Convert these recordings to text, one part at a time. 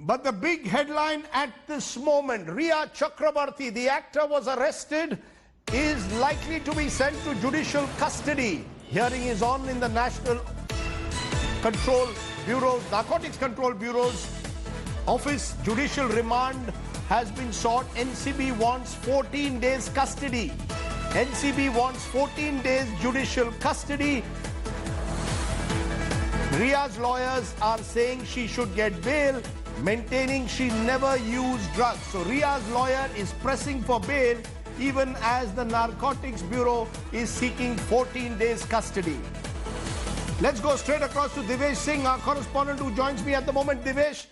But the big headline at this moment, Rhea Chakrabarti, the actor, was arrested, is likely to be sent to judicial custody. Hearing is on in the National Control Bureau, Narcotics Control Bureau's office. Judicial remand has been sought. NCB wants 14 days custody. NCB wants 14 days judicial custody. Rhea's lawyers are saying she should get bail, maintaining she never used drugs. So Rhea's lawyer is pressing for bail, even as the Narcotics Bureau is seeking 14 days custody. Let's go straight across to Divesh Singh, our correspondent who joins me at the moment. Divesh,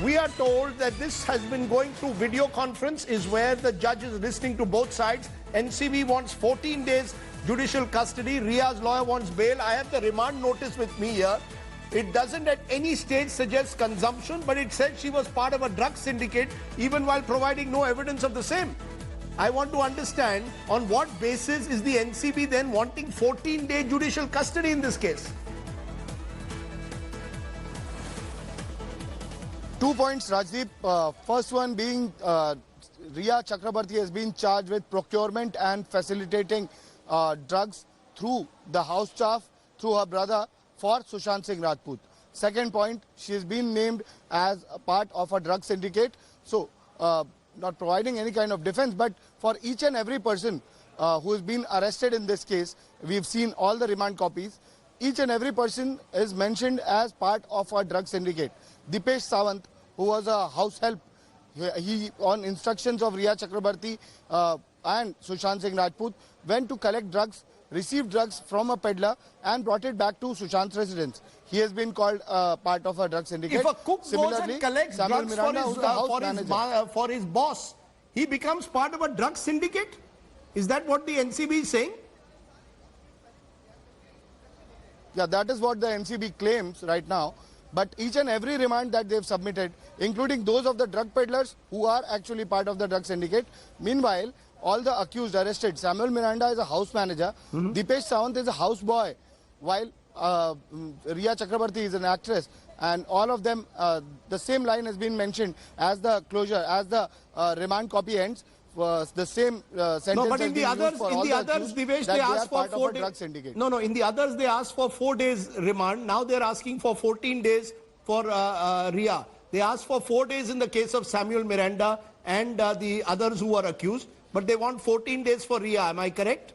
we are told that this has been going through video conference, is where the judge is listening to both sides. NCB wants 14 days judicial custody. Rhea's lawyer wants bail. I have the remand notice with me here. It doesn't at any stage suggest consumption, but it said she was part of a drug syndicate, even while providing no evidence of the same. I want to understand on what basis is the NCB then wanting 14-day judicial custody in this case? 2 points, Rajdeep. First one being Rhea Chakrabarti has been charged with procurement and facilitating drugs through the house staff, through her brother, for Sushant Singh Rajput. Second point, she has been named as a part of a drug syndicate. So, not providing any kind of defense, but for each and every person who has been arrested in this case, we've seen all the remand copies. Each and every person is mentioned as part of a drug syndicate. Dipesh Sawant, who was a house help, he on instructions of Rhea Chakrabarti and Sushant Singh Rajput, went to collect drugs, received drugs from a peddler and brought it back to Sushant's residence. He has been called part of a drug syndicate. If a cook goes and collects drugs for his boss, he becomes part of a drug syndicate? Is that what the NCB is saying? Yeah, that is what the NCB claims right now. But each and every remand that they've submitted, including those of the drug peddlers who are actually part of the drug syndicate, meanwhile, all the accused arrested, Samuel Miranda is a house manager, Dipesh Sawant is a house boy, while Rhea Chakrabarti is an actress, and all of them, the same line has been mentioned as the closure, as the remand copy ends. The same sentence. No, but in the others, Divesh, they asked for 4 days. No, in the others they asked for 4 days remand. Now they're asking for 14 days for Rhea. They asked for 4 days in the case of Samuel Miranda and the others who are accused, but they want 14 days for Rhea. Am I correct?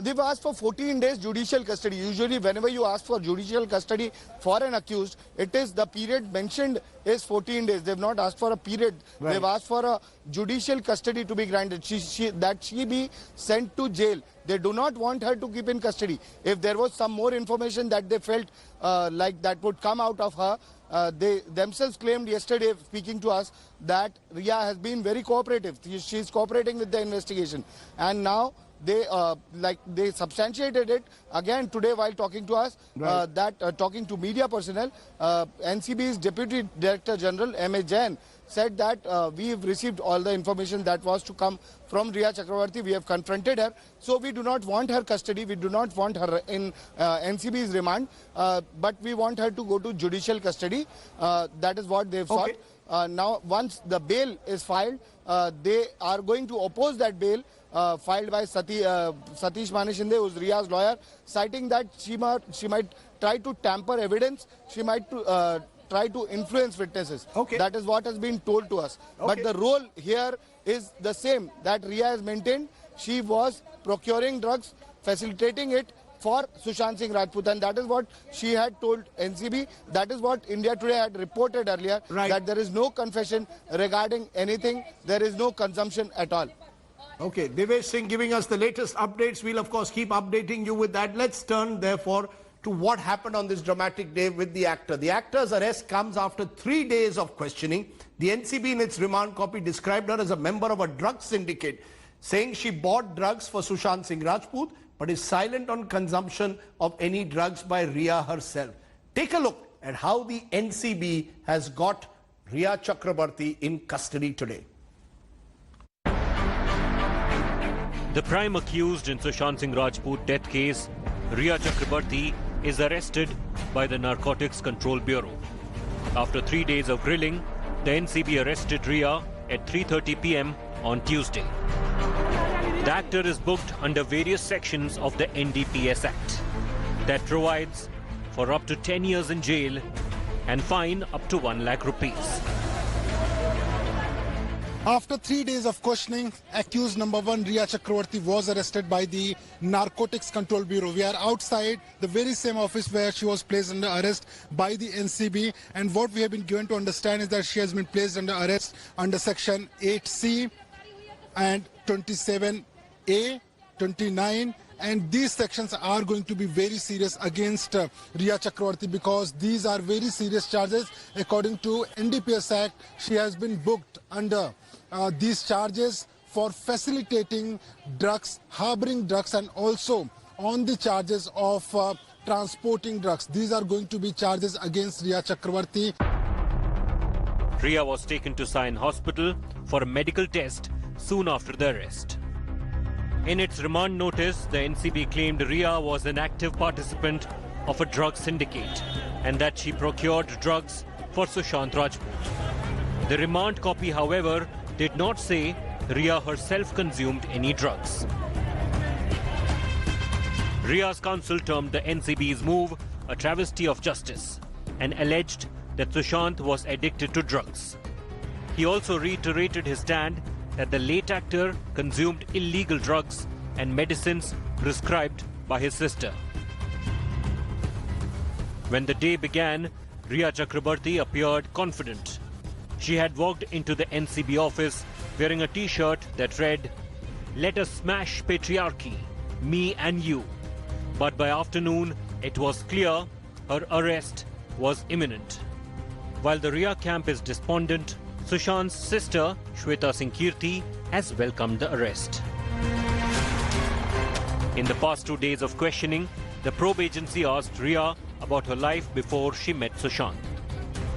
They've asked for 14 days judicial custody. Usually whenever you ask for judicial custody for an accused, it is the period mentioned is 14 days. They've not asked for a period. Right. They've asked for a judicial custody to be granted. That she be sent to jail. They do not want her to keep in custody. If there was some more information that they felt like that would come out of her, they themselves claimed yesterday, speaking to us, that Rhea has been very cooperative. She's cooperating with the investigation. And now they substantiated it again today while talking to us. Right. Talking to media personnel, NCB's Deputy Director General M.A. Jain said that we've received all the information that was to come from Rhea Chakrabarti. We have confronted her, so we do not want her custody. We do not want her in NCB's remand, but we want her to go to judicial custody. That is what they've sought. Now, once the bail is filed, they are going to oppose that bail filed by Satish Manishinde, who is Rhea's lawyer, citing that she might try to tamper evidence, she might try to influence witnesses. Okay. That is what has been told to us. Okay. But the role here is the same that Rhea has maintained. She was procuring drugs, facilitating it for Sushant Singh Rajput, and that is what she had told NCB. That is what India Today had reported earlier, that there is no confession regarding anything, there is no consumption at all. Okay, Divesh Singh giving us the latest updates. We'll of course keep updating you with that. Let's turn therefore to what happened on this dramatic day with the actor. The actor's arrest comes after 3 days of questioning. The NCB in its remand copy described her as a member of a drug syndicate, saying she bought drugs for Sushant Singh Rajput, but is silent on consumption of any drugs by Rhea herself. Take a look at how the NCB has got Rhea Chakrabarti in custody today. The prime accused in Sushant Singh Rajput death case, Rhea Chakrabarti, is arrested by the Narcotics Control Bureau. After 3 days of grilling, the NCB arrested Riya at 3:30 p.m. on Tuesday. The actor is booked under various sections of the NDPS Act that provides for up to 10 years in jail and fine up to 1 lakh rupees. After 3 days of questioning, accused number 1 Riya Chakravarti was arrested by the Narcotics Control Bureau. We are outside the very same office where she was placed under arrest by the NCB, and what we have been given to understand is that she has been placed under arrest under section 8C and 27A, 29, and these sections are going to be very serious against Riya Chakravarti because these are very serious charges. According to NDPS Act, she has been booked under these charges for facilitating drugs, harboring drugs, and also on the charges of transporting drugs. These are going to be charges against Riya Chakravarti. Riya was taken to Sion Hospital for a medical test soon after the arrest. In its remand notice, the NCB claimed Riya was an active participant of a drug syndicate and that she procured drugs for Sushant Rajput. The remand copy, however, did not say Riya herself consumed any drugs. Riya's counsel termed the NCB's move a travesty of justice and alleged that Sushant was addicted to drugs. He also reiterated his stand that the late actor consumed illegal drugs and medicines prescribed by his sister. When the day began, Riya Chakrabarti appeared confident. She had walked into the NCB office wearing a t-shirt that read, "Let us smash patriarchy, me and you." But by afternoon, it was clear her arrest was imminent. While the Riya camp is despondent, Sushant's sister, Shweta Singh Kirti, has welcomed the arrest. In the past 2 days of questioning, the probe agency asked Riya about her life before she met Sushant.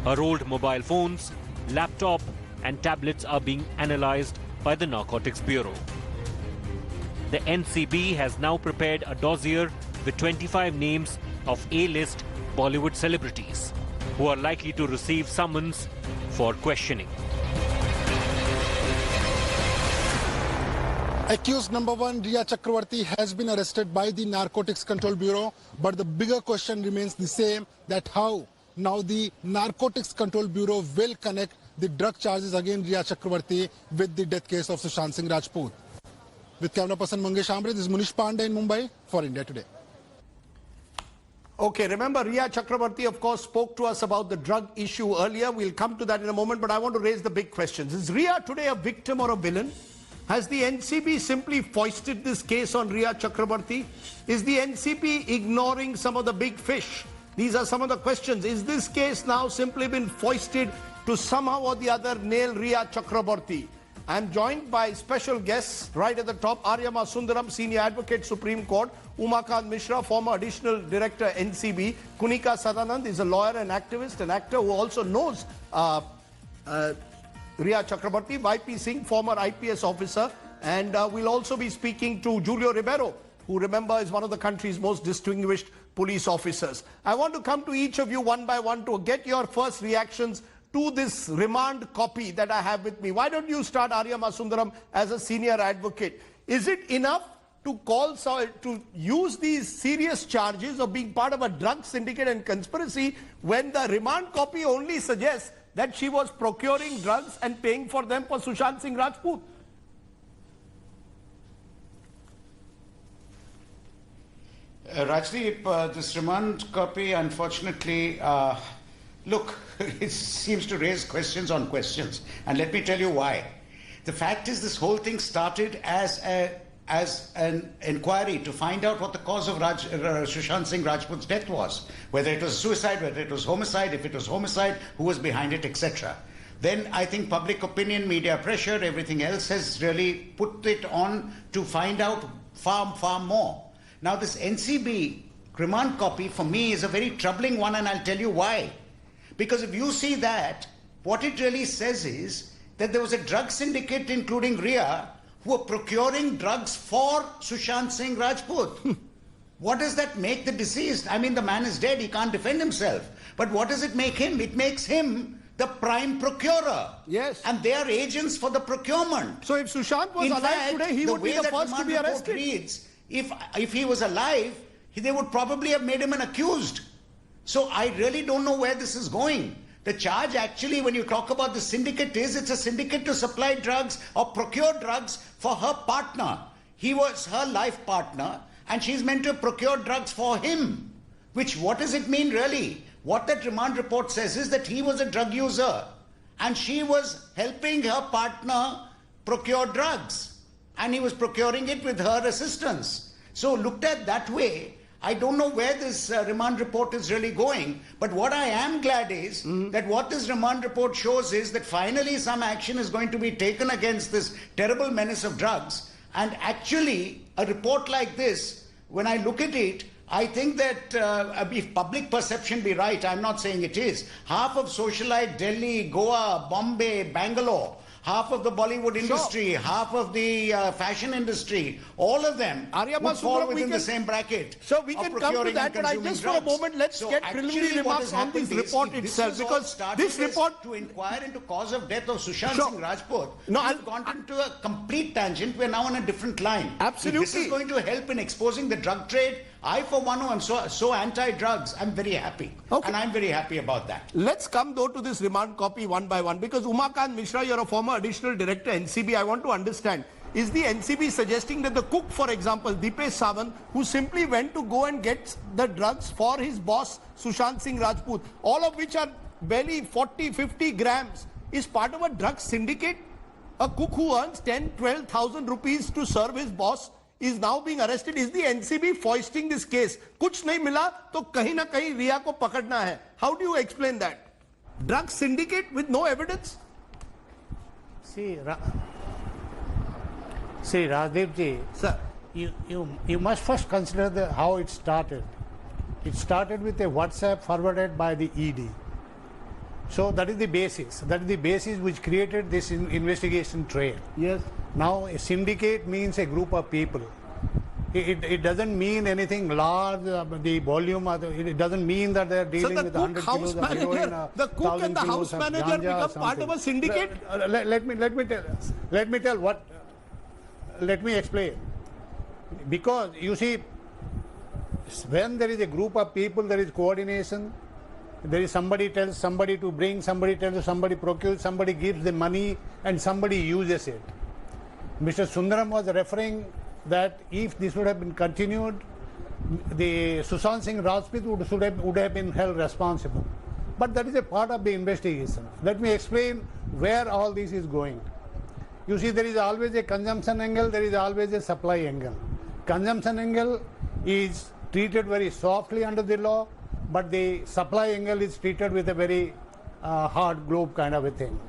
Her old mobile phones, laptop and tablets are being analyzed by the Narcotics Bureau. The NCB has now prepared a dossier with 25 names of A-list Bollywood celebrities who are likely to receive summons for questioning. Accused number 1 Riya Chakravarti has been arrested by the Narcotics Control Bureau, but the bigger question remains the same, that how now the Narcotics Control Bureau will connect the drug charges against Riya Chakravarti with the death case of Sushant Singh Rajput. With camera person Mangesh Ambre, this is Munish Pandey in Mumbai for India Today. Okay, remember Riya Chakrabarti, of course, spoke to us about the drug issue earlier. We'll come to that in a moment, but I want to raise the big questions. Is Riya today a victim or a villain? Has the NCB simply foisted this case on Riya Chakrabarti? Is the NCB ignoring some of the big fish? These are some of the questions. Is this case now simply been foisted to somehow or the other nail Riya Chakrabarti? I'm joined by special guests right at the top. Aryama Sundaram, Senior Advocate, Supreme Court. Umakant Mishra, former Additional Director, NCB. Kunika Sadanand is a lawyer and activist, an actor who also knows Riya Chakrabarti. YP Singh, former IPS officer. And we'll also be speaking to Julio Ribeiro, who, remember, is one of the country's most distinguished police officers. I want to come to each of you one by one to get your first reactions to this remand copy that I have with me. Why don't you start, Aryama Sundaram, as a senior advocate? Is it enough to to use these serious charges of being part of a drug syndicate and conspiracy when the remand copy only suggests that she was procuring drugs and paying for them for Sushant Singh Rajput? Rajdeep, this remand copy, unfortunately, look, it seems to raise questions on questions. And let me tell you why. The fact is, this whole thing started as an inquiry to find out what the cause of Sushant Singh Rajput's death was. Whether it was suicide, whether it was homicide, if it was homicide, who was behind it, etc. Then I think public opinion, media pressure, everything else has really put it on to find out far, far more. Now, this NCB remand copy for me is a very troubling one, and I'll tell you why. Because if you see that, what it really says is that there was a drug syndicate, including Riya, who were procuring drugs for Sushant Singh Rajput. What does that make the deceased? I mean, the man is dead. He can't defend himself. But what does it make him? It makes him the prime procurer. Yes. And they are agents for the procurement. So if Sushant was alive today, he would be the first to be arrested. Reads, if he was alive, they would probably have made him an accused. So I really don't know where this is going. The charge actually, when you talk about the syndicate, it's a syndicate to supply drugs or procure drugs for her partner. He was her life partner, and she's meant to procure drugs for him. What does it mean really? What that remand report says is that he was a drug user and she was helping her partner procure drugs, and he was procuring it with her assistance. So looked at that way, I don't know where this remand report is really going, but what I am glad is that what this remand report shows is that finally some action is going to be taken against this terrible menace of drugs. And actually, a report like this, when I look at it, I think that if public perception be right, I'm not saying it is, half of socialite Delhi, Goa, Bombay, Bangalore, half of the Bollywood industry, half of the fashion industry, all of them would fall within the same bracket. So we can come to that, but I just for a moment, let's get preliminary remarks on this report itself, because this report... To inquire into cause of death of Sushant Singh Rajput, we've gone into a complete tangent. We're now on a different line. Absolutely. If this is going to help in exposing the drug trade, I, for one, who am so anti-drugs, I'm very happy. Okay. And I'm very happy about that. Let's come, though, to this remand copy one by one, because Umakant Mishra, you're a former additional director, NCB. I want to understand, is the NCB suggesting that the cook, for example, Deepesh Sawant, who simply went to go and get the drugs for his boss, Sushant Singh Rajput, all of which are barely 40, 50 grams, is part of a drug syndicate? A cook who earns 10, 12,000 rupees to serve his boss is now being arrested. Is the NCB foisting this case? कुछ नहीं मिला तो कहीं ना कहीं रिया को पकड़ना है. How do you explain that? Drug syndicate with no evidence? See, Rajdeep ji, Sir, you must first consider how it started. It started with a WhatsApp forwarded by the ED. So that is the basis. That is the basis which created this investigation trail. yes. Now, a syndicate means a group of people. It doesn't mean anything large, the volume, it doesn't mean that they are dealing with 100 kilos of heroin. The cook and the house manager become part of a syndicate? Let me explain. Because, you see, when there is a group of people, there is coordination. There is somebody tells somebody to bring, somebody tells somebody procure, somebody gives the money, and somebody uses it. Mr. Sundaram was referring that if this would have been continued, the Sushant Singh Rajput would have been held responsible. But that is a part of the investigation. Let me explain where all this is going. You see, there is always a consumption angle, there is always a supply angle. Consumption angle is treated very softly under the law, but the supply angle is treated with a very hard glove kind of a thing.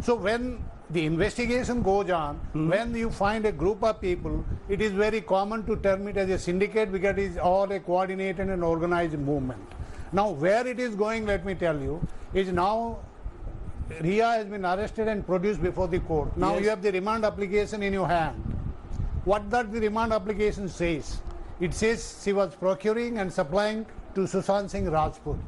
So when the investigation goes on, when you find a group of people, it is very common to term it as a syndicate because it is all a coordinated and organized movement. Now where it is going, let me tell you, is now Riya has been arrested and produced before the court. Now you have the remand application in your hand. What does the remand application says? It says she was procuring and supplying to Sushant Singh Rajput.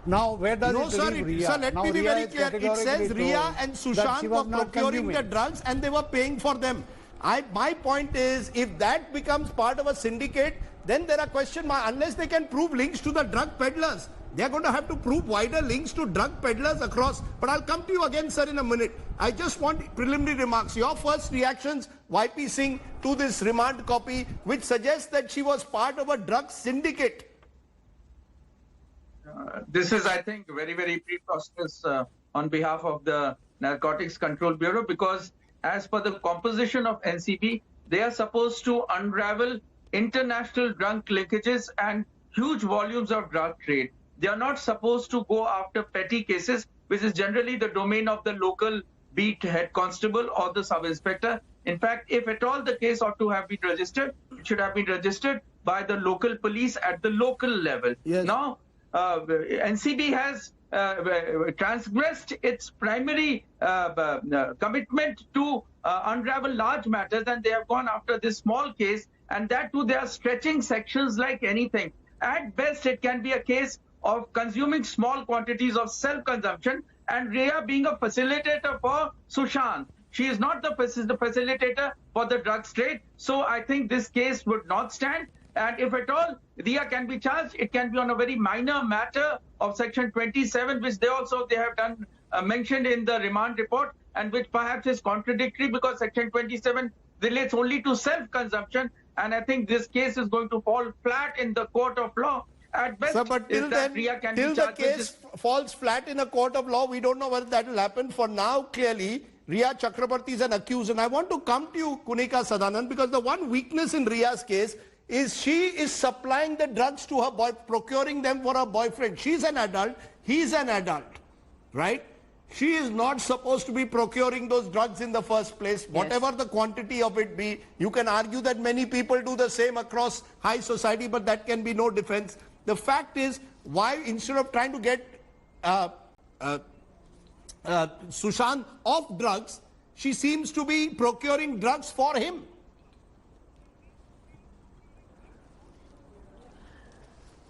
Now, where does it leave Riya? Sir, let me be very clear. It says Riya and Sushant were procuring the drugs and they were paying for them. My point is, if that becomes part of a syndicate, then there are question marks. Unless they can prove links to the drug peddlers, they are going to have to prove wider links to drug peddlers across. But I'll come to you again, sir, in a minute. I just want preliminary remarks. Your first reactions, YP Singh, to this remand copy, which suggests that she was part of a drug syndicate. This is, I think, very, very preposterous on behalf of the Narcotics Control Bureau, because as per the composition of NCB, they are supposed to unravel international drug linkages and huge volumes of drug trade. They are not supposed to go after petty cases, which is generally the domain of the local beat head constable or the sub-inspector. In fact, if at all the case ought to have been registered, it should have been registered by the local police at the local level. Yes. Now, NCB has transgressed its primary commitment to unravel large matters, and they have gone after this small case and that too they are stretching sections like anything. At best, it can be a case of consuming small quantities of self-consumption, and Rhea being a facilitator for Sushant. She is not the facilitator for the drugs trade. So I think this case would not stand. And if at all Rhea can be charged, it can be on a very minor matter of Section 27, which they have done mentioned in the remand report, and which perhaps is contradictory because Section 27 relates only to self-consumption. And I think this case is going to fall flat in the court of law. At best, Sir, but till then, till the case falls flat in a court of law, we don't know whether that will happen. For now, clearly, Rhea Chakrabarti is an accused. And I want to come to you, Kunika Sadanand, because the one weakness in Rhea's case is she is supplying the drugs to her boy, procuring them for her boyfriend. She's an adult, he's an adult, right? She is not supposed to be procuring those drugs in the first place, whatever the quantity of it be. You can argue that many people do the same across high society, but that can be no defense. The fact is, why instead of trying to get Sushant off drugs, she seems to be procuring drugs for him.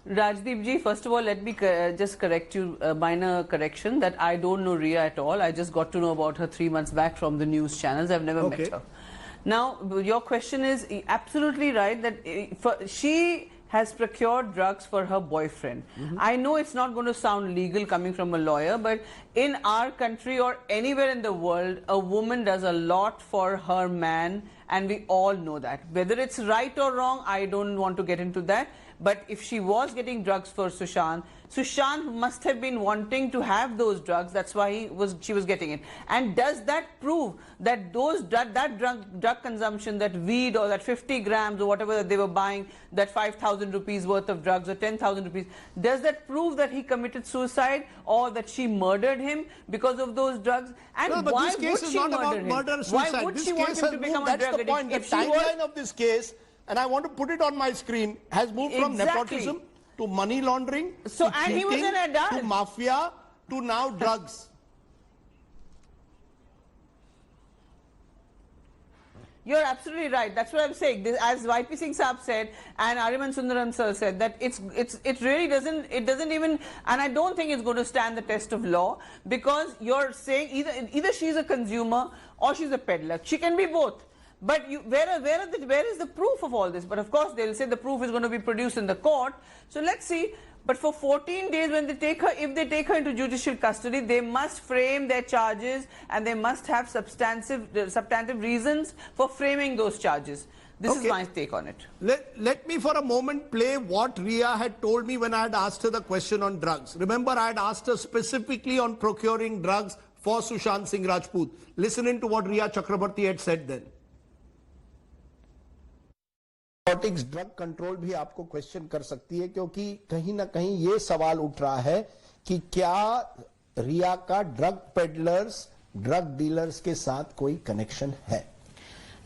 Rajdeep ji, first of all, let me just correct you, minor correction, that I don't know Rhea at all. I just got to know about her 3 months back from the news channels. I've never met her. Now, your question is absolutely right, that she has procured drugs for her boyfriend. I know it's not going to sound legal coming from a lawyer, but in our country or anywhere in the world, a woman does a lot for her man, and we all know that. Whether it's right or wrong, I don't want to get into that. But if she was getting drugs for Sushant, Sushant must have been wanting to have those drugs. That's why she was getting it. And does that prove that that drug consumption, that weed or that 50 grams or whatever that they were buying, that 5,000 rupees worth of drugs or 10,000 rupees, does that prove that he committed suicide or that she murdered him because of those drugs? And no, but why this case would is she not murder about him? murder, suicide. Why would this she want him to become a drug addict? The timeline of this case, and I want to put it on my screen, has moved from nepotism to money laundering, to and he was an adult, to mafia, to now drugs. You're absolutely right. That's what I'm saying. As YP Singh Saab said, and Ariman Sundaram sir said, that it really doesn't even, and I don't think it's going to stand the test of law, because you're saying either she's a consumer or she's a peddler. She can be both. But where is the proof of all this? But of course, they'll say the proof is going to be produced in the court. So let's see. But for 14 days, when they take her, if they take her into judicial custody, they must frame their charges, and they must have substantive reasons for framing those charges. This is my take on it. Let me for a moment play what Rhea had told me when I had asked her the question on drugs. Remember, I had asked her specifically on procuring drugs for Sushant Singh Rajput. Listen in to what Rhea Chakrabarti had said then. Drug control भी आपको question कर सकती है, क्योंकि कहीं ना कहीं ये सवाल उठ रहा है कि क्या रिया का ड्रग पेडलर्स, ड्रग डीलर्स के साथ कोई कनेक्शन है।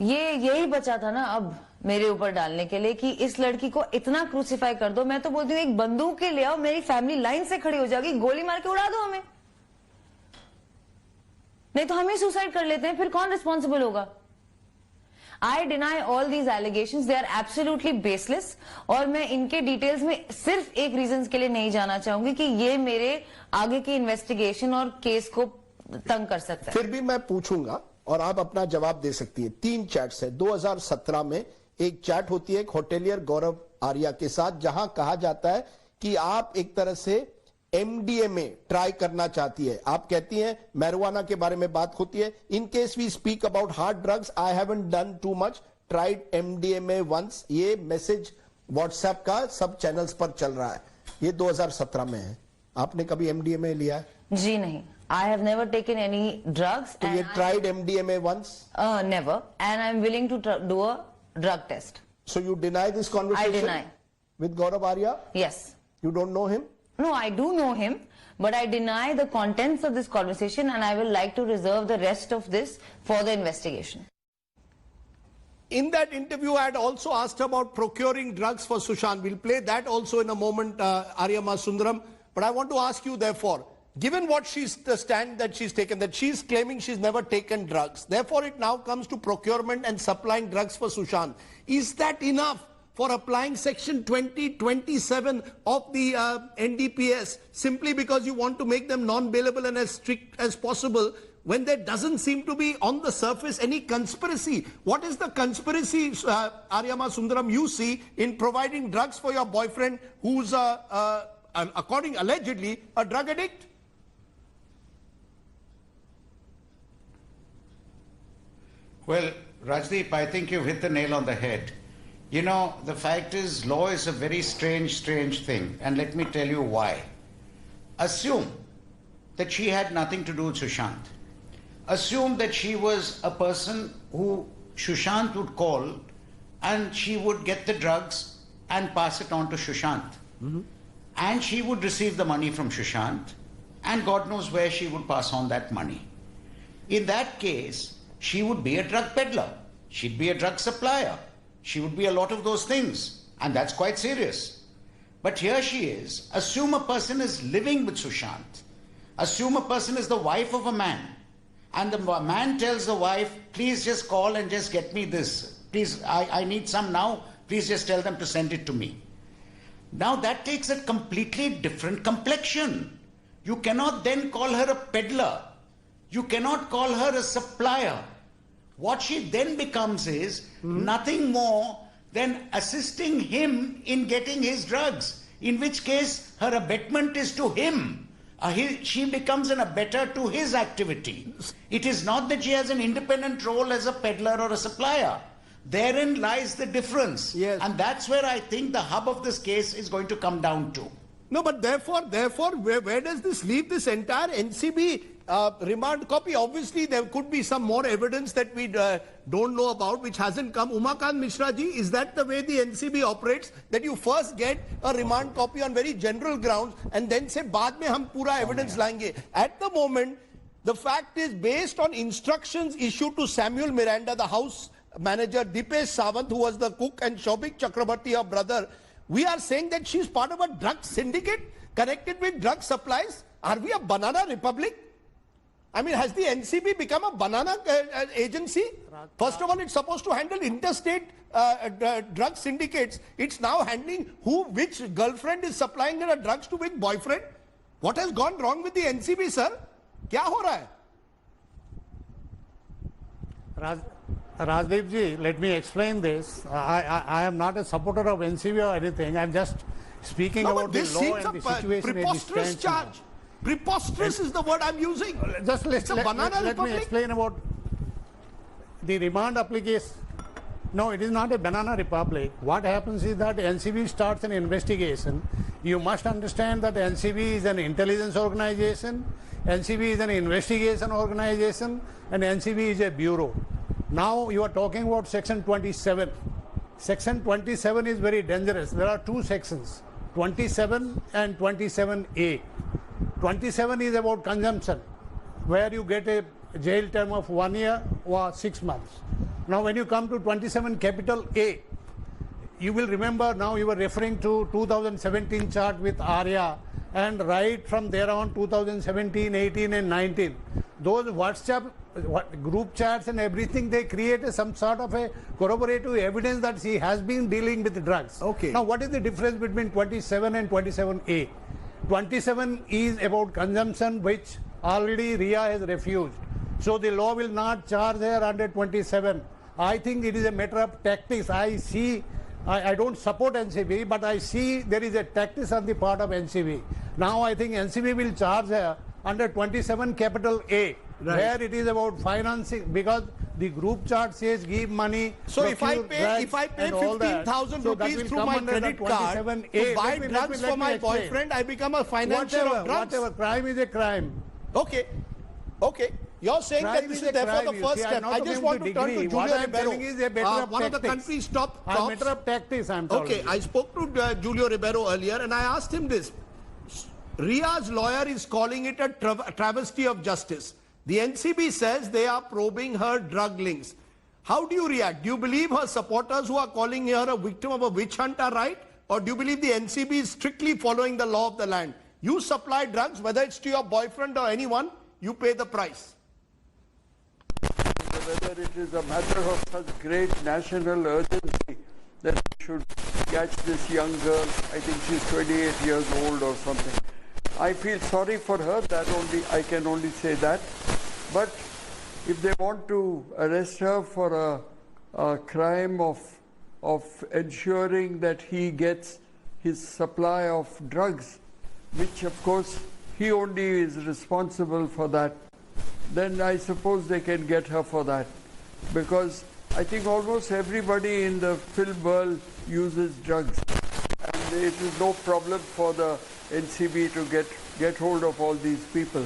यही बचा था ना अब मेरे ऊपर डालने के लिए कि इस लड़की को इतना क्रूसिफाई कर दो। मैं तो बोलती हूँ एक बंदूक के ले आओ, मेरी फैमिली लाइन से खड़ी हो जाएगी, गोली मार के उड़ा दो हमें, नहीं तो हम ही सुसाइड कर लेते हैं, फिर कौन रिस्पॉन्सिबल होगा। I deny all these allegations. They are absolutely baseless. और मैं इनके डिटेल्स में सिर्फ एक रीजन के लिए नहीं जाना चाहूंगी कि ये मेरे आगे की इन्वेस्टिगेशन और केस को तंग कर सकता है। फिर भी मैं पूछूंगा और आप अपना जवाब दे सकती है। 3 चैट्स है। 2017 में एक चैट होती है एक होटेलियर गौरव आर्या के साथ, जहां कहा जाता है कि आप एक तरह से MDMA ट्राई करना चाहती है। आप कहती हैं मैरिजुआना के बारे में बात होती है। In case we speak about hard drugs, I haven't done too much, tried MDMA once. ये मैसेज व्हाट्सएप का सब चैनल्स पर चल रहा है। ये 2017 में है। आपने कभी MDMA लिया है? जी नहीं, I have never taken any drugs. तो ये tried MDMA once? Never, and I am willing to do a drug test. So you deny this conversation? I deny. With Gaurav Arya? Yes. You don't know him? No, I do know him, but I deny the contents of this conversation, and I will like to reserve the rest of this for the investigation. In that interview, I had also asked about procuring drugs for Sushant. We'll play that also in a moment, Aryama Sundaram. But I want to ask you, therefore, given what the stand that she's taken, that she's claiming she's never taken drugs, therefore it now comes to procurement and supplying drugs for Sushant. Is that enough for applying section 2027 of the NDPS simply because you want to make them non-bailable and as strict as possible, when there doesn't seem to be on the surface any conspiracy? What is the conspiracy, Aryama Sundaram, you see in providing drugs for your boyfriend who's, according allegedly, a drug addict? Well, Rajdeep, I think you've hit the nail on the head. You know, the fact is, law is a very strange thing. And let me tell you why. Assume that she had nothing to do with Sushant. Assume that she was a person who Sushant would call and she would get the drugs and pass it on to Sushant. And she would receive the money from Sushant, and God knows where she would pass on that money. In that case, she would be a drug peddler. She'd be a drug supplier. She would be a lot of those things. And that's quite serious. But here she is. Assume a person is living with Sushant. Assume a person is the wife of a man. And the man tells the wife, please just call and just get me this. Please, I need some now. Please just tell them to send it to me. Now that takes a completely different complexion. You cannot then call her a peddler. You cannot call her a supplier. What she then becomes is nothing more than assisting him in getting his drugs, in which case her abetment is to him. She becomes an abettor to his activity. It is not that she has an independent role as a peddler or a supplier. Therein lies the difference. Yes. And that's where I think the hub of this case is going to come down to. No, but therefore, where does this leave this entire NCB remand copy? Obviously, there could be some more evidence that we don't know about, which hasn't come. Umakant Mishra ji, is that the way the NCB operates? That you first get a remand copy on very general grounds and then say, baad mein hum pura evidence laenge. At the moment, the fact is, based on instructions issued to Samuel Miranda, the house manager, Dipesh Sawant, who was the cook, and Shobik Chakrabarti, her brother, we are saying that she's part of a drug syndicate connected with drug supplies. Are we a banana republic? I mean, has the NCB become a banana agency? First of all, it's supposed to handle interstate drug syndicates. It's now handling which girlfriend is supplying her drugs to which boyfriend. What has gone wrong with the NCB, sir? Kya ho raha hai? Rajdeep ji, let me explain this. I am not a supporter of NCB or anything. I'm just speaking about the law and the situation. Preposterous charge. Preposterous is the word I'm using. Just let me explain about the remand application. No, it is not a banana republic. What happens is that NCB starts an investigation. You must understand that NCB is an intelligence organization, NCB is an investigation organization, and NCB is a bureau. Now you are talking about section 27. Section 27 is very dangerous. There are two sections, 27 and 27A. 27 is about consumption, where you get a jail term of 1 year or 6 months. Now when you come to 27 capital A, you will remember, now you were referring to 2017 chart with Arya, and right from there on 2017, 18 and 19, those WhatsApp group chats and everything, they create some sort of a corroborative evidence that she has been dealing with drugs. Okay. Now what is the difference between 27 and 27A? 27 is about consumption, which already Ria has refused. So the law will not charge her under 27. I think it is a matter of tactics. I don't support NCB, but I see there is a tactics on the part of NCB. Now I think NCB will charge her under 27 capital A, right, where it is about financing, because the group chart says give money. So if I pay 15,000 rupees through my credit card to buy drugs for my boyfriend, I become a financier of drugs. Whatever, crime is a crime. Okay. You're saying that this is therefore the first step. I just want to turn to Julio Ribeiro. One of the country's top tops. A matter of tactics, I'm telling you. Okay, I spoke to Julio Ribeiro earlier and I asked him this. Ria's lawyer is calling it a travesty of justice. The NCB says they are probing her drug links. How do you react? Do you believe her supporters who are calling her a victim of a witch hunt are right? Or do you believe the NCB is strictly following the law of the land? You supply drugs, whether it's to your boyfriend or anyone, you pay the price. Whether it is a matter of such great national urgency that we should catch this young girl, I think she's 28 years old or something. I feel sorry for her, I can only say that. But if they want to arrest her for a crime of ensuring that he gets his supply of drugs, which of course he only is responsible for that, then I suppose they can get her for that. Because I think almost everybody in the film world uses drugs. And it is no problem for the NCB to get hold of all these people.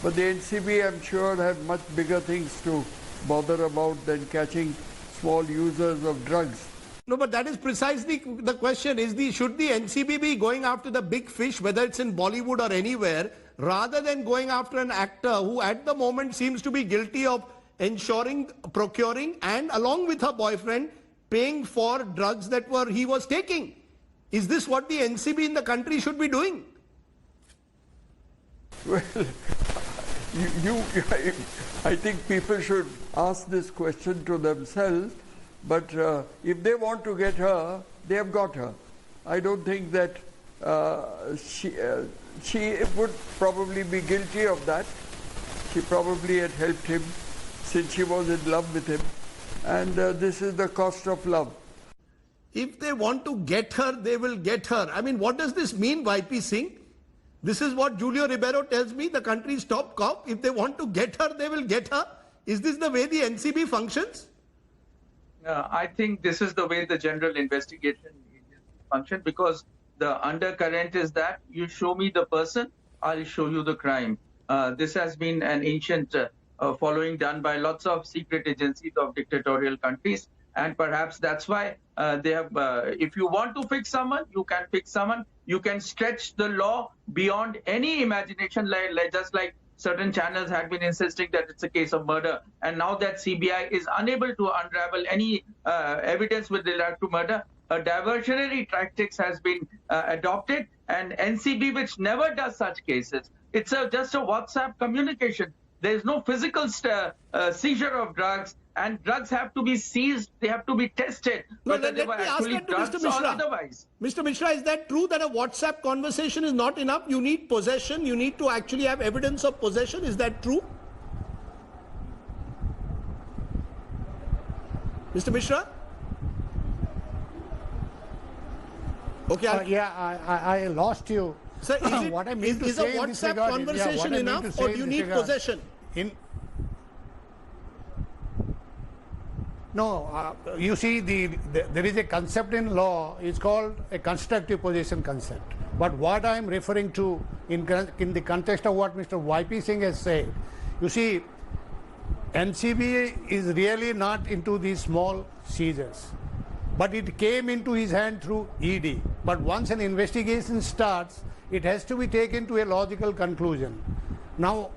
But the NCB, I'm sure, have much bigger things to bother about than catching small users of drugs. No, but that is precisely the question. Should the NCB be going after the big fish, whether it's in Bollywood or anywhere, rather than going after an actor who at the moment seems to be guilty of procuring, and along with her boyfriend, paying for drugs that he was taking? Is this what the NCB in the country should be doing? Well, I think people should ask this question to themselves, but if they want to get her, they have got her. I don't think that she would probably be guilty of that. She probably had helped him since she was in love with him, and this is the cost of love. If they want to get her, they will get her. I mean, what does this mean, YP Singh? This is what Julio Ribeiro tells me, the country's top cop. If they want to get her, they will get her. Is this the way the NCB functions? I think this is the way the General Investigation Agency functions, because the undercurrent is that you show me the person, I'll show you the crime. This has been an ancient following done by lots of secret agencies of dictatorial countries. And perhaps that's why they have, if you want to fix someone, you can fix someone. You can stretch the law beyond any imagination, just like certain channels had been insisting that it's a case of murder. And now that CBI is unable to unravel any evidence with regard to murder, a diversionary tactics has been adopted. And NCB, which never does such cases, it's just a WhatsApp communication. There is no physical seizure of drugs, and drugs have to be seized. They have to be tested. Let me ask that to Mr. Mishra. Otherwise. Mr. Mishra, is that true that a WhatsApp conversation is not enough? You need possession. You need to actually have evidence of possession. Is that true? Mr. Mishra? Okay. I lost you. Sir, what I mean is a WhatsApp conversation enough, or do you need possession? No, you see, there is a concept in law, it's called a constructive possession concept. But what I am referring to in the context of what Mr. YP Singh has said, you see, NCB is really not into these small seizures. But it came into his hand through ED. But once an investigation starts, it has to be taken to a logical conclusion. Now,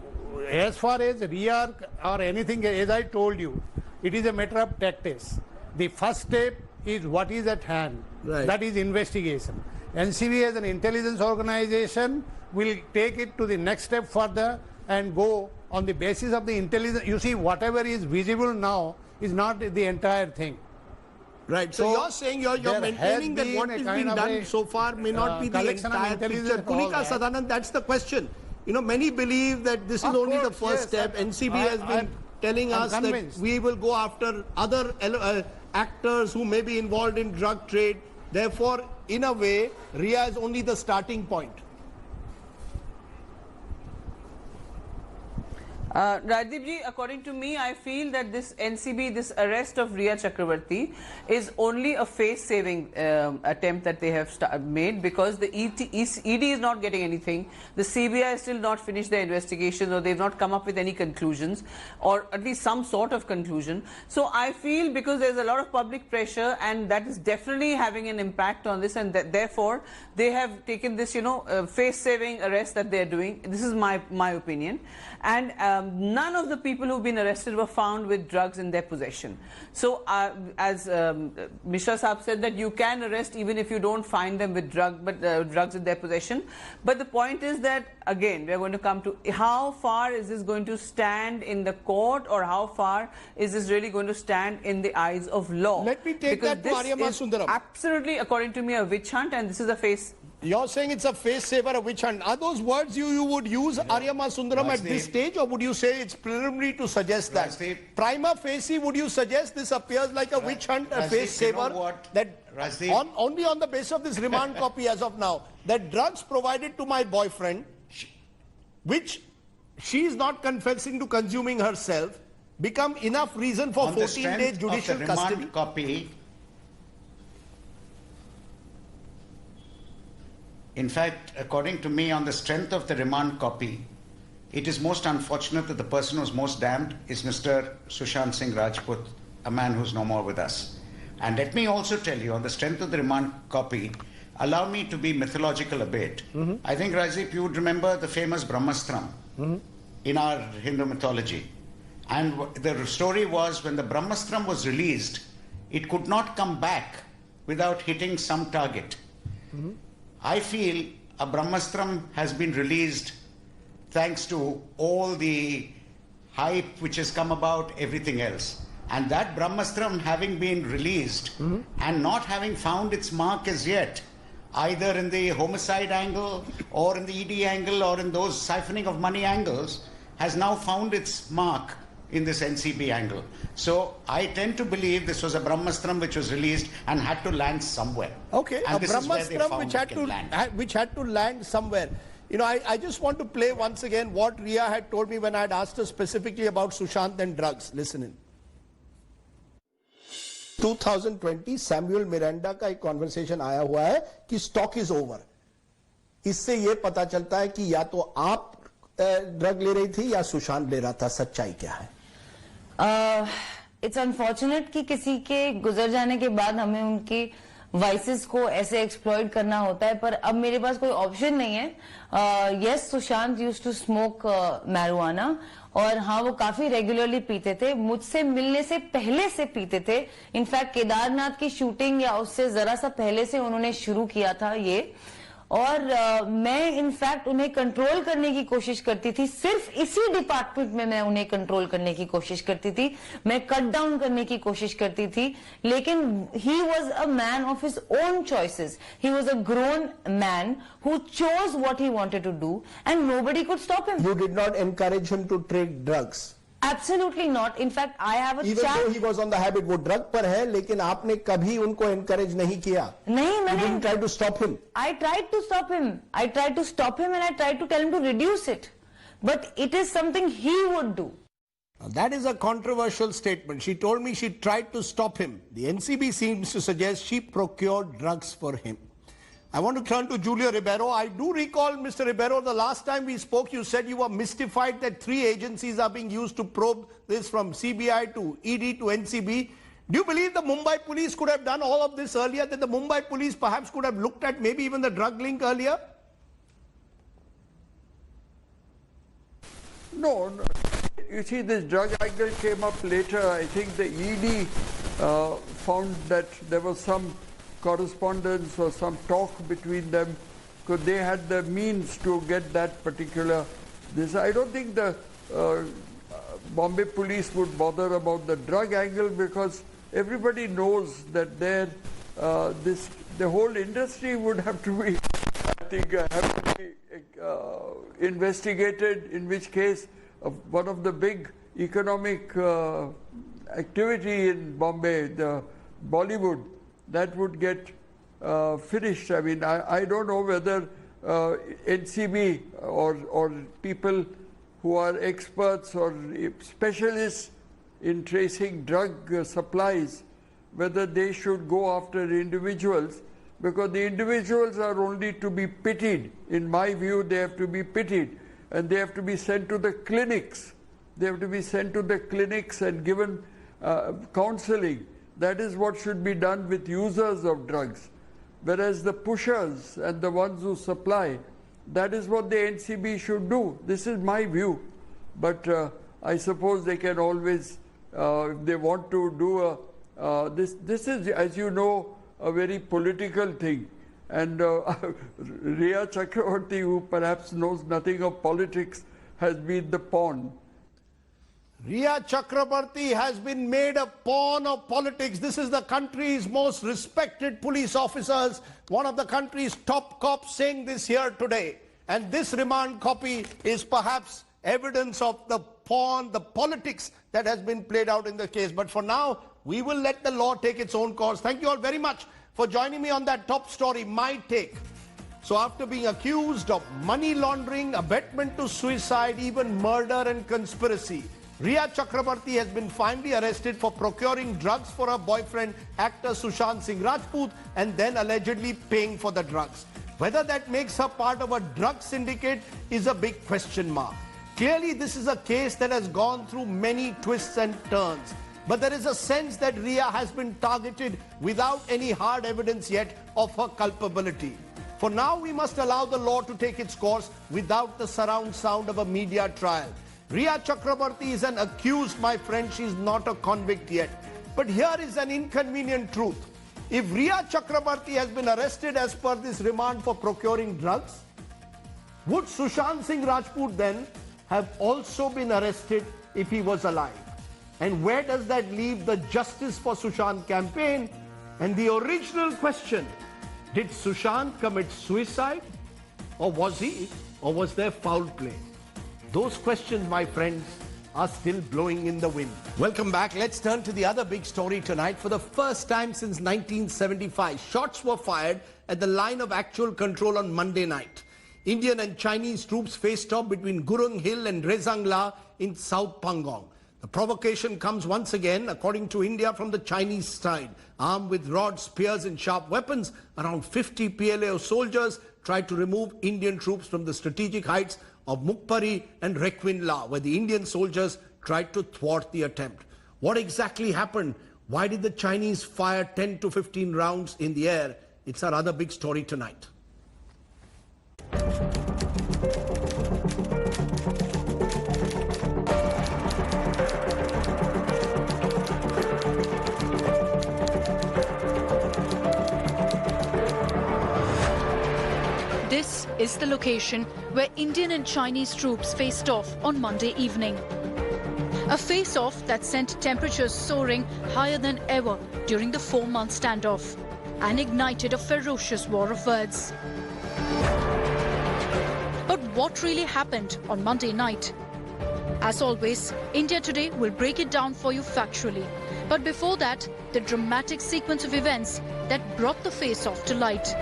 as far as RIA or anything, as I told you, it is a matter of tactics. The first step is what is at hand. Right. That is investigation. NCB as an intelligence organization will take it to the next step further and go on the basis of the intelligence. You see, whatever is visible now is not the entire thing. Right. So you're saying you're maintaining that what is being done so far may not be the entire picture. Kulika Sadanand, that's the question. You know, many believe that this is only the first step. NCB has been telling us that we will go after other actors who may be involved in drug trade. Therefore, in a way, RIA is only the starting point. Rajdeep ji, according to me, I feel that this NCB, this arrest of Rhea Chakrabarti is only a face-saving attempt that they have made, because the ED is not getting anything. The CBI has still not finished their investigation, or they've not come up with any conclusions, or at least some sort of conclusion. So I feel, because there's a lot of public pressure, and that is definitely having an impact on this, and therefore they have taken this, face-saving arrest that they're doing. This is my opinion. And none of the people who've been arrested were found with drugs in their possession. So as Mishra Saab said, that you can arrest even if you don't find them with drugs in their possession. But the point is that, again, we're going to come to how far is this going to stand in the court, or how far is this really going to stand in the eyes of law? Let me take that to Aryama Sundaram. Absolutely, according to me, a witch hunt, and this is a face. You're saying it's a face saver, a witch hunt. Are those words you would use, Aryama Sundaram, at this stage, or would you say it's preliminary to suggest that? Prima facie, would you suggest this appears like a witch hunt, a face saver? You know what? That only on the basis of this remand copy as of now, that drugs provided to my boyfriend, which she is not confessing to consuming herself, become enough reason for 14 days judicial custody? Copy. In fact, according to me, on the strength of the remand copy, it is most unfortunate that the person who's most damned is Mr. Sushant Singh Rajput, a man who's no more with us. And let me also tell you, on the strength of the remand copy, allow me to be mythological a bit. I think, Rajiv, you would remember the famous Brahmastram in our Hindu mythology. And the story was, when the Brahmastram was released, it could not come back without hitting some target. I feel a Brahmastram has been released thanks to all the hype which has come about everything else. And that Brahmastram having been released and not having found its mark as yet, either in the homicide angle or in the ED angle or in those siphoning of money angles, has now found its mark in this NCB angle. So I tend to believe this was a Brahmastram which was released and had to land somewhere. Okay, and a Brahmastram which had to land somewhere. You know, I just want to play once again what Ria had told me when I had asked her specifically about Sushant and drugs. Listen in. 2020 Samuel Miranda का एक conversation आया हुआ है कि stock is over. इससे ये पता चलता है कि या तो आप ड्रग ले रही थी या सुशांत ले रहा था. सच्चाई क्या है? इट्स अनफॉर्चुनेट कि किसी के गुजर जाने के बाद हमें उनकी वाइसेस को ऐसे एक्सप्लॉइट करना होता है, पर अब मेरे पास कोई ऑप्शन नहीं है. Yes, Sushant used to smoke marijuana, और हाँ, वो काफी रेगुलरली पीते थे. मुझसे मिलने से पहले से पीते थे. इनफैक्ट केदारनाथ की शूटिंग या उससे जरा सा पहले से उन्होंने शुरू किया था ये. और मैं इनफैक्ट उन्हें कंट्रोल करने की कोशिश करती थी. सिर्फ इसी डिपार्टमेंट में मैं उन्हें कंट्रोल करने की कोशिश करती थी, मैं कट डाउन करने की कोशिश करती थी. लेकिन he was a man of his own choices. He was a grown man who chose what he wanted to do, and nobody could stop him. You did not encourage him to take drugs? Absolutely not. In fact, I have a Even though he was on the habit, वो drug पर है, लेकिन आपने कभी उनको encourage नहीं किया? नहीं, मैंने. You didn't try to stop him? I tried to stop him. I tried to stop him, and I tried to tell him to reduce it. But it is something he would do. Now, that is a controversial statement. She told me she tried to stop him. The NCB seems to suggest she procured drugs for him. I want to turn to Julio Ribeiro. I do recall, Mr. Ribeiro, the last time we spoke, you said you were mystified that 3 agencies are being used to probe this, from CBI to ED to NCB. Do you believe the Mumbai police could have done all of this earlier, that the Mumbai police perhaps could have looked at maybe even the drug link earlier? No. You see, this drug angle came up later. I think the ED found that there was some correspondence or some talk between them, because they had the means to get that particular this. I don't think the Bombay police would bother about the drug angle, because everybody knows that the whole industry would have to be, I think, have to be investigated, in which case one of the big economic activity in Bombay, the Bollywood, that would get finished. I mean, I don't know whether NCB or people who are experts or specialists in tracing drug supplies, whether they should go after individuals, because the individuals are only to be pitied. In my view, they have to be pitied, and they have to be sent to the clinics. They have to be sent to the clinics and given counseling. That is what should be done with users of drugs. Whereas the pushers and the ones who supply, that is what the NCB should do. This is my view. But I suppose they can always, if they want to do this is, as you know, a very political thing. And Rhea Chakraborty, who perhaps knows nothing of politics, has been the pawn. Rhea Chakraborty has been made a pawn of politics. This is the country's most respected police officers, one of the country's top cops saying this here today. And this remand copy is perhaps evidence of the pawn, the politics that has been played out in the case. But for now, we will let the law take its own course. Thank you all very much for joining me on that top story, My Take. So after being accused of money laundering, abetment to suicide, even murder and conspiracy, Rhea Chakraborty has been finally arrested for procuring drugs for her boyfriend, actor Sushant Singh Rajput, and then allegedly paying for the drugs. Whether that makes her part of a drug syndicate is a big question mark. Clearly, this is a case that has gone through many twists and turns. But there is a sense that Rhea has been targeted without any hard evidence yet of her culpability. For now, we must allow the law to take its course without the surround sound of a media trial. Rhea Chakraborty is an accused, my friend. She is not a convict yet. But here is an inconvenient truth. If Rhea Chakraborty has been arrested as per this remand for procuring drugs, would Sushant Singh Rajput then have also been arrested if he was alive? And where does that leave the Justice for Sushant campaign? And the original question, did Sushant commit suicide? Or was there foul play? Those questions, my friends, are still blowing in the wind. Welcome back. Let's turn to the other big story tonight. For the first time since 1975, shots were fired at the line of actual control on Monday night. Indian and Chinese troops faced off between Gurung Hill and Rezangla in South Pangong. The provocation comes once again, according to India, from the Chinese side. Armed with rods, spears and sharp weapons, around 50 PLA soldiers tried to remove Indian troops from the strategic heights of Mukpari and Rekwinla, where the Indian soldiers tried to thwart the attempt. What exactly happened? Why did the Chinese fire 10 to 15 rounds in the air? It's our other big story tonight. This is the location where Indian and Chinese troops faced off on Monday evening. A face-off that sent temperatures soaring higher than ever during the 4-month standoff and ignited a ferocious war of words. But what really happened on Monday night? As always, India Today will break it down for you factually. But before that, the dramatic sequence of events that brought the face-off to light.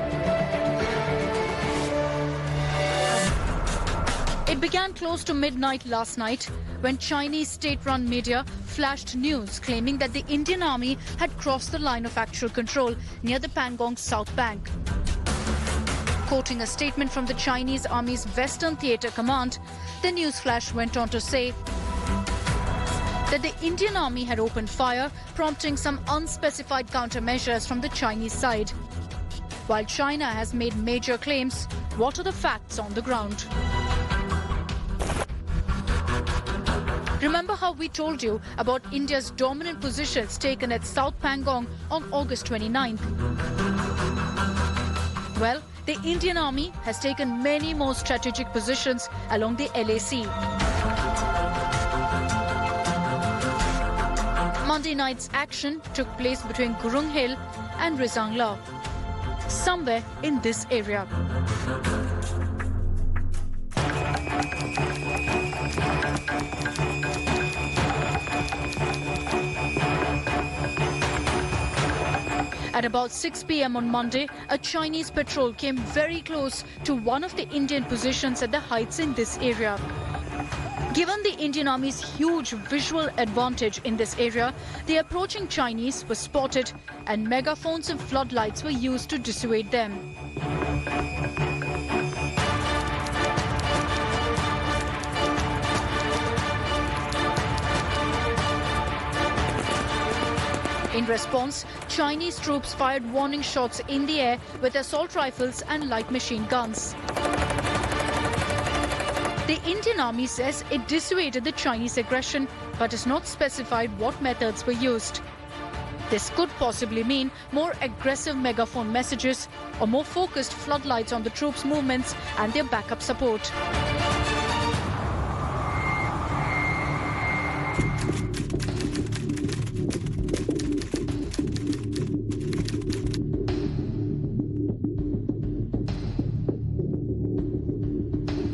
It began close to midnight last night when Chinese state-run media flashed news claiming that the Indian army had crossed the line of actual control near the Pangong South Bank. Quoting a statement from the Chinese Army's Western Theatre Command, the news flash went on to say that the Indian Army had opened fire, prompting some unspecified countermeasures from the Chinese side. While China has made major claims, what are the facts on the ground? Remember how we told you about India's dominant positions taken at South Pangong on August 29th? Well, the Indian Army has taken many more strategic positions along the LAC. Monday night's action took place between Gurung Hill and Rezangla, somewhere in this area. At about 6 p.m. on Monday, a Chinese patrol came very close to one of the Indian positions at the heights in this area. Given the Indian Army's huge visual advantage in this area, the approaching Chinese were spotted and megaphones and floodlights were used to dissuade them. In response, Chinese troops fired warning shots in the air with assault rifles and light machine guns. The Indian Army says it dissuaded the Chinese aggression, but has not specified what methods were used. This could possibly mean more aggressive megaphone messages or more focused floodlights on the troops' movements and their backup support.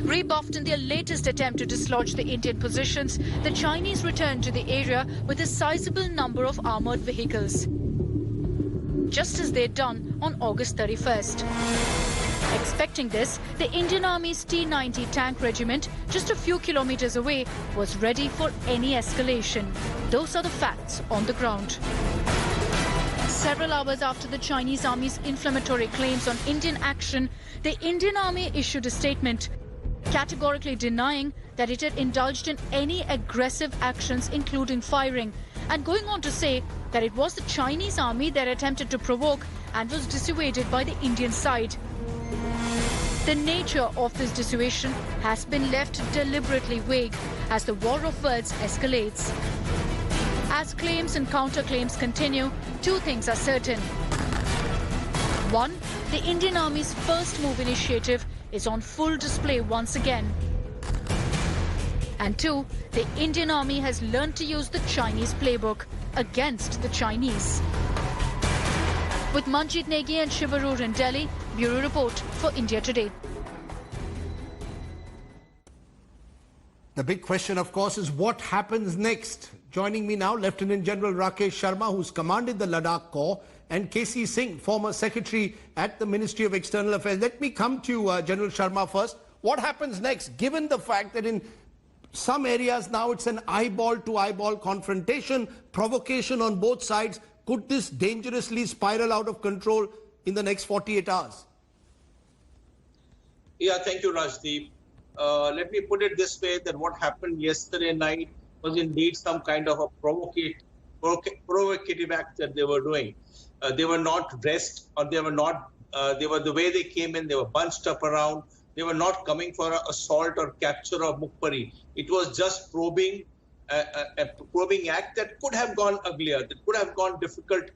Rebuffed in their latest attempt to dislodge the Indian positions, the Chinese returned to the area with a sizable number of armoured vehicles, just as they'd done on August 31st. Expecting this, the Indian Army's T-90 tank regiment, just a few kilometers away, was ready for any escalation. Those are the facts on the ground. Several hours after the Chinese Army's inflammatory claims on Indian action, the Indian Army issued a statement categorically denying that it had indulged in any aggressive actions, including firing, and going on to say that it was the Chinese army that attempted to provoke and was dissuaded by the Indian side. The nature of this dissuasion has been left deliberately vague as the war of words escalates. As claims and counterclaims continue, two things are certain. One, the Indian Army's first move initiative is on full display once again. And two, the Indian Army has learned to use the Chinese playbook against the Chinese. With Manjeet Negi and Shivarur in Delhi, Bureau Report for India Today. The big question, of course, is what happens next? Joining me now, Lieutenant General Rakesh Sharma, who's commanded the Ladakh Corps, and KC Singh, former Secretary at the Ministry of External Affairs. Let me come to General Sharma first. What happens next, given the fact that in some areas now it's an eyeball-to-eyeball confrontation, provocation on both sides? Could this dangerously spiral out of control in the next 48 hours? Yeah, thank you, Rajdeep. Let me put it this way, that what happened yesterday night was indeed some kind of a provocative act that they were doing. They were not dressed, or they were not, the way they came in, they were bunched up around. They were not coming for an assault or capture of Mukpari. It was just probing, a probing act that could have gone uglier, that could have gone difficult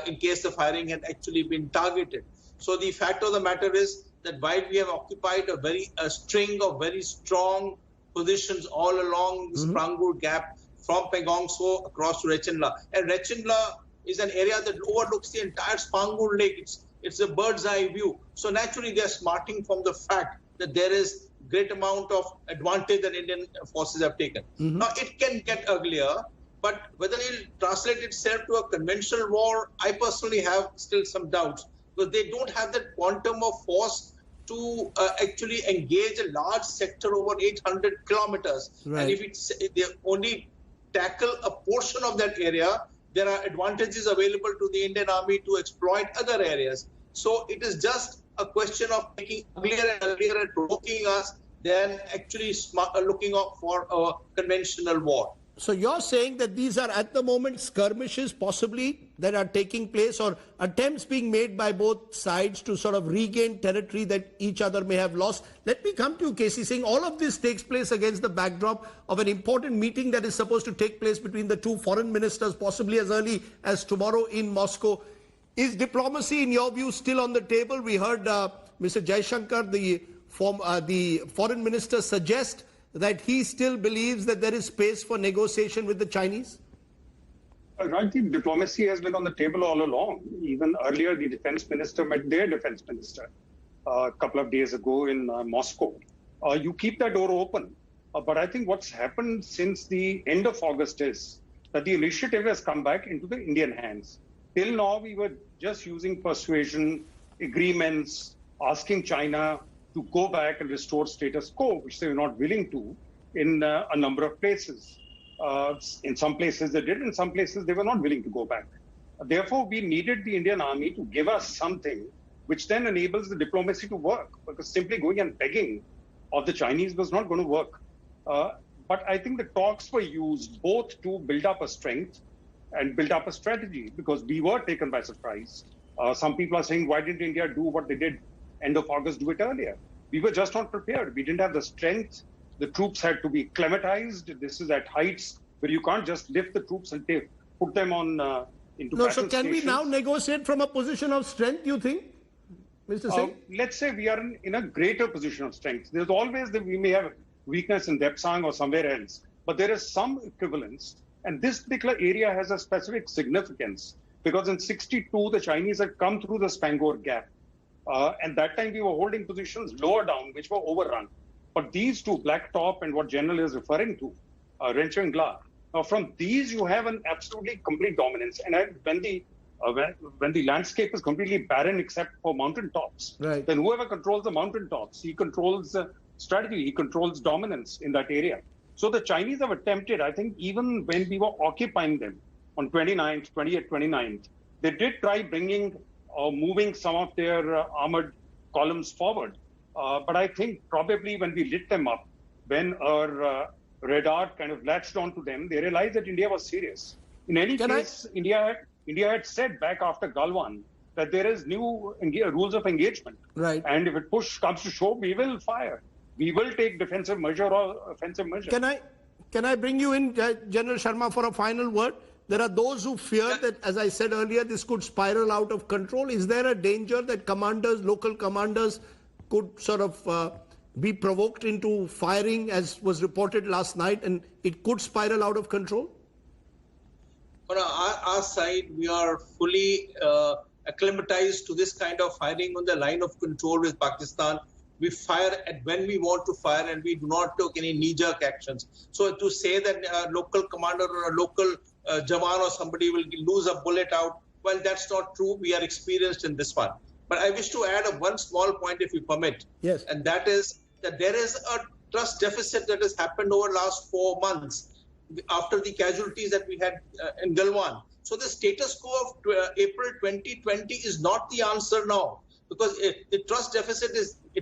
in case the firing had actually been targeted. So the fact of the matter is that while we have occupied a string of very strong positions all along the Sprangur Gap from Pangong Tso across to Rechinla, and Rechinla is an area that overlooks the entire Sprangur Lake. It's a bird's eye view. So naturally, they are smarting from the fact that there is great amount of advantage that Indian forces have taken. Now, it can get uglier, but whether it will translate itself to a conventional war, I personally have still some doubts, because they don't have that quantum of force to actually engage a large sector over 800 kilometers. Right. And if they only tackle a portion of that area, there are advantages available to the Indian Army to exploit other areas. So it is just a question of making uglier and uglier and provoking us than actually looking out for a conventional war. So you're saying that these are at the moment skirmishes possibly that are taking place, or attempts being made by both sides to sort of regain territory that each other may have lost. Let me come to you, KC Singh. All of this takes place against the backdrop of an important meeting that is supposed to take place between the two foreign ministers, possibly as early as tomorrow in Moscow. Is diplomacy, in your view, still on the table? We heard Mr. Jaishankar, the foreign minister, suggest that he still believes that there is space for negotiation with the Chinese? Rajdeep, diplomacy has been on the table all along. Even earlier, the defense minister met their defense minister a couple of days ago in Moscow. You keep that door open. But I think what's happened since the end of August is that the initiative has come back into the Indian hands. Till now, we were just using persuasion, agreements, asking China to go back and restore status quo, which they were not willing to in a number of places. In some places they did, in some places they were not willing to go back. Therefore, we needed the Indian Army to give us something which then enables the diplomacy to work, because simply going and begging of the Chinese was not going to work. But I think the talks were used both to build up a strength and build up a strategy, because we were taken by surprise. Some people are saying, why didn't India do what they did end of August, do it earlier? We were just not prepared. We didn't have the strength, The troops had to be acclimatized. This is at heights where you can't just lift the troops and put them on into No, battle so can we stations. now negotiate from a position of strength, you think, Mr. Singh? Let's say we are in a greater position of strength. There's always that we may have weakness in Depsang or somewhere else, but there is some equivalence. And this particular area has a specific significance because in 62, the Chinese had come through the Spangor Gap. And that time we were holding positions lower down, which were overrun. But these two, Black Top and what General is referring to, Rencheng Gla, from these you have an absolutely complete dominance. And when the landscape is completely barren except for mountain tops, right, then whoever controls the mountain tops, he controls strategy, he controls dominance in that area. So the Chinese have attempted, I think, even when we were occupying them on 28th, 29th, they did try bringing or moving some of their armored columns forward. But I think probably when we lit them up, when our radar kind of latched onto them, they realized that India was serious. In any case, India had said back after Galwan that there is new rules of engagement. Right. And if it push comes to shove, we will fire. We will take defensive measure or offensive measure. Can I bring you in, General Sharma, for a final word? There are those who fear that, as I said earlier, this could spiral out of control. Is there a danger that local commanders could sort of be provoked into firing, as was reported last night, and it could spiral out of control? On our side, we are fully acclimatized to this kind of firing on the line of control with Pakistan. We fire when we want to fire, and we do not take any knee-jerk actions. So to say that a local commander or a local Jawan or somebody will lose a bullet out, well, that's not true. We are experienced in this one. But I wish to add one small point, if you permit. Yes. And that is that there is a trust deficit that has happened over the last 4 months after the casualties that we had in Galwan. So the status quo of April 2020 is not the answer now, because the trust deficit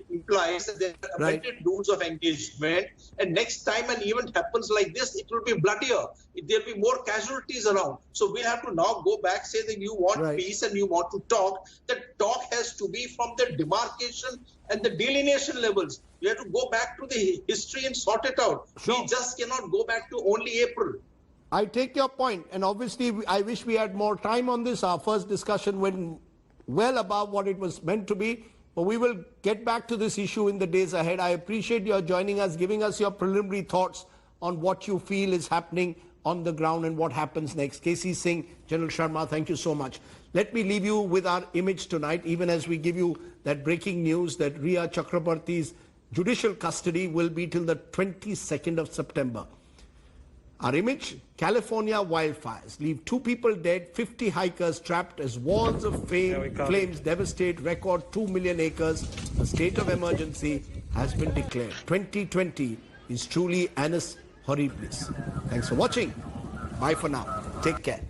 implies that there are amended rules of engagement, and next time an event happens like this, it will be bloodier. There will be more casualties around. So we have to now go back, say that you want peace and you want to talk. That talk has to be from the demarcation and the delineation levels. You have to go back to the history and sort it out. We just cannot go back to only April. I take your point, and obviously I wish we had more time on this. Our first discussion went well above what it was meant to be, but we will get back to this issue in the days ahead. I appreciate your joining us, giving us your preliminary thoughts on what you feel is happening on the ground and what happens next. KC Singh, General Sharma, thank you so much. Let me leave you with our image tonight, even as we give you that breaking news that Rhea Chakrabarty's judicial custody will be till the 22nd of September. Our image, California wildfires leave 2 people dead, 50 hikers trapped as walls of flames devastate record 2 million acres. A state of emergency has been declared. 2020 is truly annus horribilis. Thanks for watching. Bye for now. Take care.